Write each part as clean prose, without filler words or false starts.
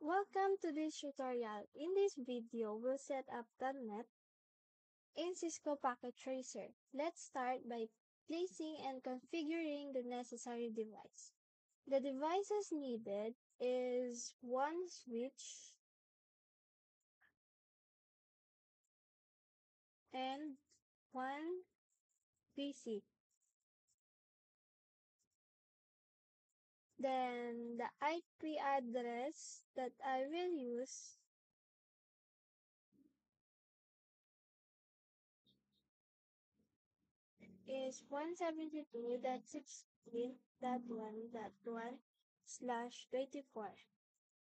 Welcome to this tutorial. In this video, we'll set up .NET in Cisco Packet Tracer. Let's start by placing and configuring the necessary device. The devices needed is one switch and one PC. Then the IP address that I will use is 172.16.1.1/24.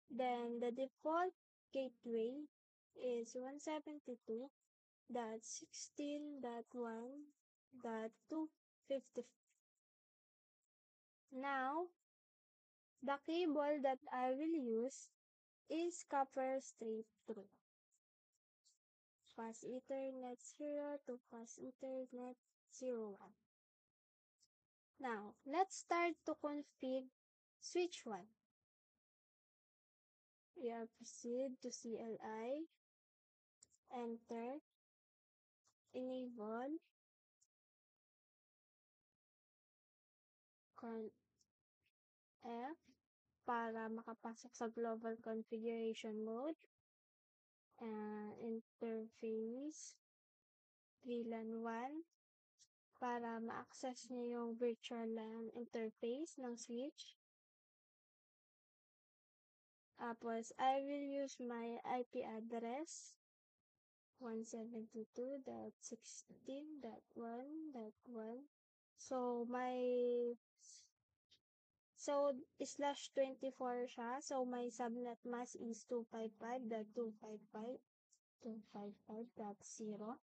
Then the default gateway is 172.16.1.250. Now, the cable that I will use is copper straight through. Fast Ethernet 0 to Fast Ethernet 01. Now, let's start to config switch 1. We are proceed to CLI, enter, enable, F para makapasok sa global configuration mode, interface, VLAN 1, para ma-access niyo yung virtual LAN interface ng switch. Tapos, I will use my IP address 172.16.1.1. So, /24 siya. So, my subnet mask is 255.255.255.0.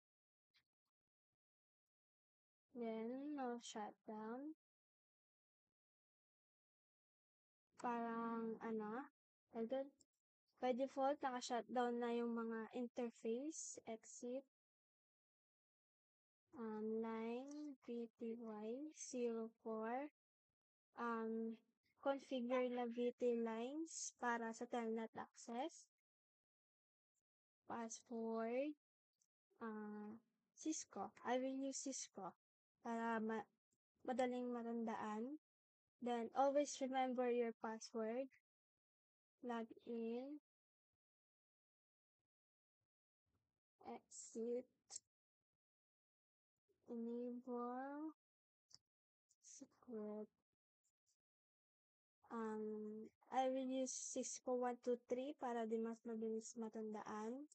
Then, no shutdown. Parang, by default, naka-shutdown na yung mga interface, exit, line, VTY04, configure na VT lines para sa telnet access, password, Cisco. I will use Cisco para madaling matandaan. Then, always remember your password. Log in, exit, enable, secret. I will use Cisco 123 para di mas mabilis matandaan.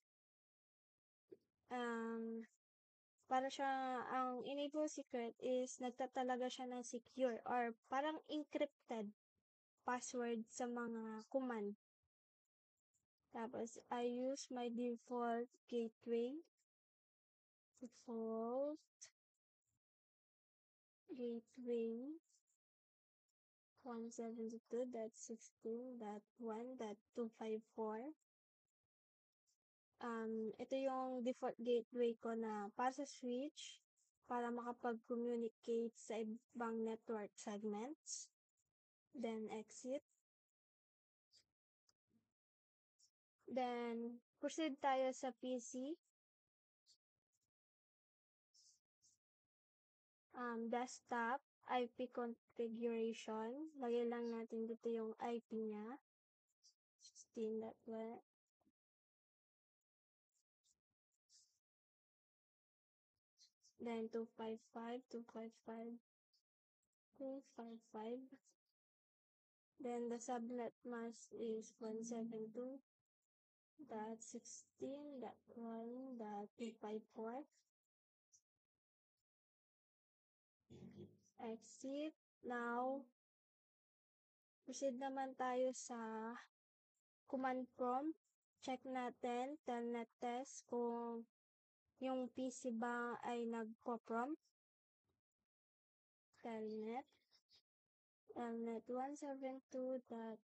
Para siya, ang enable secret is nagtatalaga siya ng secure or parang encrypted password sa mga command. Tapos, I use my default gateway. Default gateway 172.16.1.254. Ito yung default gateway ko na para sa switch para makapag-communicate sa ibang network segments. Then, exit. Then, proceed tayo sa PC. Desktop, IP configuration. Lagay lang natin dito yung IP niya. 16.1. Then, 255.255.255. Then, the subnet mask is 172.16.1.254. Exit. Now, proceed naman tayo sa command prompt. Check natin, telnet test, kung yung PC ba ay nagpo-prompt. Telnet 172.16.1.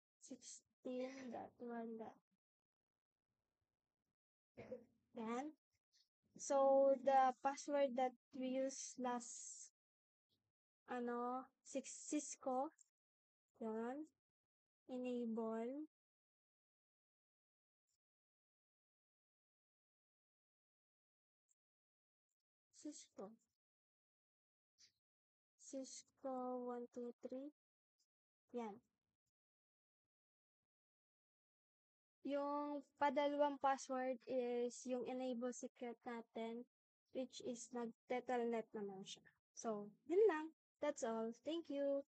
Yan. So, the password that we used last, Cisco, yan, enable, Cisco. Cisco 123. Yan. Yung padalawang password is yung enable secret natin, which is nag-telnet naman siya. So, yun lang. That's all. Thank you.